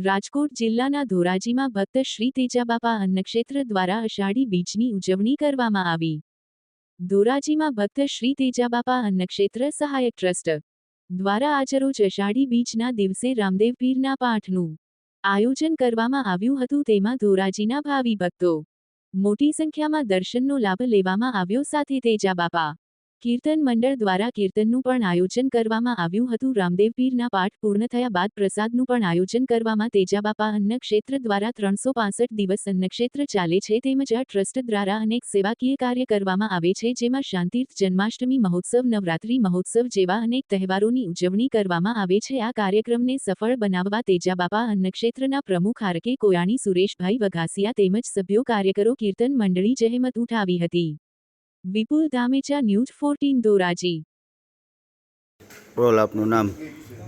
રાજકોટ જિલ્લાના ધોરાજીમાં ભક્ત શ્રી તેજાબાપા અન્નક્ષેત્ર દ્વારા અષાઢી બીજની ઉજવણી કરવામાં આવી। ધોરાજીમાં ભક્ત શ્રી તેજાબાપા અન્નક્ષેત્ર સહાયક ટ્રસ્ટ દ્વારા આજરોજ અષાઢી બીજના દિવસે રામદેવ પીરના પાઠનું આયોજન કરવામાં આવ્યું હતું। તેમાં ધોરાજીના ભાવિ ભક્તો મોટી સંખ્યામાં દર્શનનો લાભ લેવામાં આવ્યો। સાથે તેજાબાપા કીર્તન મંડળ દ્વારા કીર્તનનું પણ આયોજન કરવામાં આવ્યું હતું। રામદેવ પીરના પાઠ પૂર્ણ થયા બાદ પ્રસાદનું પણ આયોજન કરવામાં તેજાબાપા અન્નક્ષેત્ર દ્વારા 365 દિવસ અન્નક્ષેત્ર ચાલે છે। તેમજ આ ટ્રસ્ટ દ્વારા અનેક સેવાકીય કાર્ય કરવામાં આવે છે, જેમાં શાંતિર્થ જન્માષ્ટમી મહોત્સવ, નવરાત્રી મહોત્સવ જેવા અનેક તહેવારોની ઉજવણી કરવામાં આવે છે। આ કાર્યક્રમને સફળ બનાવવા તેજાબાપા અન્નક્ષેત્રના પ્રમુખ આરકે કોયાણી, સુરેશભાઈ વઘાસિયા તેમજ સભ્યો, કાર્યકરો, કીર્તન મંડળી જહેમત ઉઠાવી હતી। વિપુલ ધામેચા, ન્યૂઝ 14 ધોરાજી। બોલ આપનું નામ?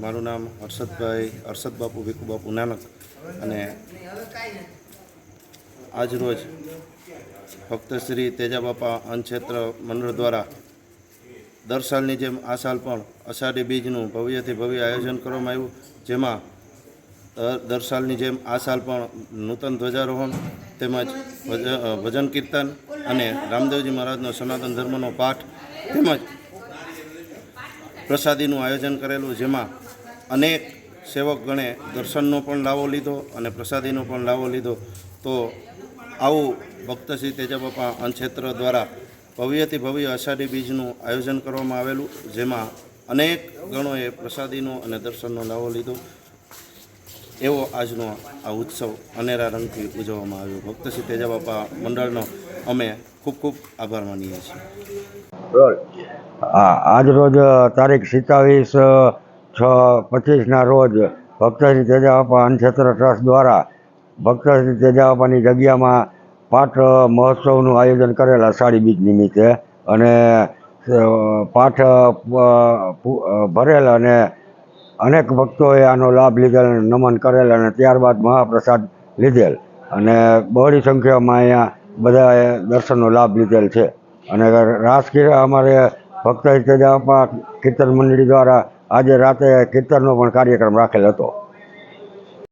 મારું નામ હર્ષદભાઈ, હર્ષદ બાપુ, વિકુ બાપુ નાનક। અને આજરોજ ભક્ત શ્રી તેજાબાપા અન્નક્ષેત્ર મંડળ દ્વારા દર સાલની જેમ આ સાલ પણ અષાઢી બીજનું ભવ્યથી ભવ્ય આયોજન કરવામાં આવ્યું, જેમાં દર સાલની જેમ આ સાલ પણ નૂતન ધ્વજારોહણ તેમજ ભજન કીર્તન અને રામદેવજી મહારાજનો સનાતન ધર્મનો પાઠ તેમજ પ્રસાદીનું આયોજન કરેલું, જેમાં અનેક સેવકગણે દર્શનનો પણ લાવો લીધો અને પ્રસાદીનો પણ લાવો લીધો। તો આવું ભક્ત શ્રી તેજાબાપા અન્નક્ષેત્ર દ્વારા ભવ્યથી ભવ્ય અષાઢી બીજનું આયોજન કરવામાં આવેલું, જેમાં અનેક ગણોએ પ્રસાદીનો અને દર્શનનો લાવો લીધો। એવો આજનો આ ઉત્સવ અનેરા રંગથી ઉજવવામાં આવ્યો। ભક્ત શ્રી તેજાબાપા મંડળનો અમે ખૂબ ખૂબ આભાર માનીએ છીએ। આજ રોજ તારીખ 27/6/25ના રોજ ભક્ત શ્રી તેજાબાપા અન્નક્ષેત્ર ટ્રસ્ટ દ્વારા ભક્ત શ્રી તેજાબાપાની જગ્યામાં પાઠ મહોત્સવનું આયોજન કરેલ અષાઢી બીજ નિમિત્તે, અને પાઠ ભરેલ અને અનેક ભક્તોએ આનો લાભ લીધેલ, નમન કરેલ અને ત્યારબાદ મહાપ્રસાદ લીધેલ અને બહોળી સંખ્યામાં અહીંયા બધાએ દર્શનનો લાભ લીધેલ છે। અને રાસ અમારે ભક્ત તેજાબાપા કીર્તન મંડળી દ્વારા આજે રાતે કીર્તનનો પણ કાર્યક્રમ રાખેલ હતો।